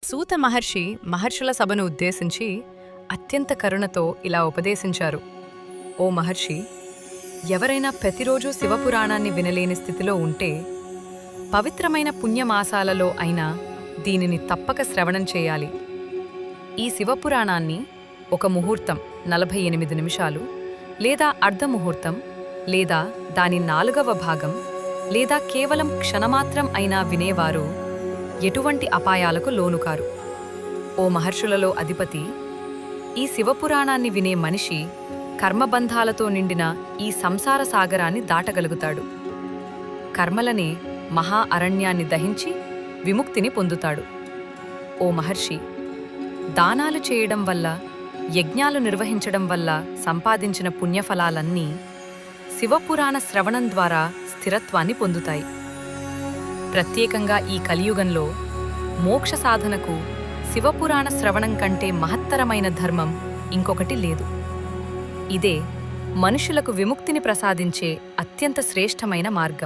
సూత మహర్షి మహర్షుల సభను ఉద్దేశించి అత్యంత కరుణతో ఇలా ఉపదేశించారు. ఓ మహర్షి, ఎవరైనా ప్రతిరోజూ శివపురాణాన్ని వినలేని స్థితిలో ఉంటే పవిత్రమైన పుణ్యమాసాలలో అయినా దీనిని తప్పక శ్రవణం చేయాలి. ఈ శివపురాణాన్ని ఒక ముహూర్తం 48 నిమిషాలు లేదా అర్ధముహూర్తం లేదా దాని 4వ భాగం లేదా కేవలం క్షణమాత్రం అయినా వినేవారు ఎటువంటి అపాయాలకు లోనుకారు. ఓ మహర్షులలో అధిపతి, ఈ శివపురాణాన్ని వినే మనిషి కర్మబంధాలతో నిండిన ఈ సంసార సాగరాన్ని దాటగలుగుతాడు. కర్మలనే మహా అరణ్యాన్ని దహించి విముక్తిని పొందుతాడు. ఓ మహర్షి, దానాలు చేయడం వల్ల, యజ్ఞాలు నిర్వహించడం వల్ల సంపాదించిన పుణ్యఫలాలన్నీ శివపురాణ శ్రవణం ద్వారా స్థిరత్వాన్ని పొందుతాయి. ప్రత్యేకంగా ఈ కలియుగంలో మోక్ష సాధనకు శివపురాణ శ్రవణం కంటే మహత్తరమైన ధర్మం ఇంకొకటి లేదు. ఇదే మనుషులకు విముక్తిని ప్రసాదించే అత్యంత శ్రేష్టమైన మార్గం.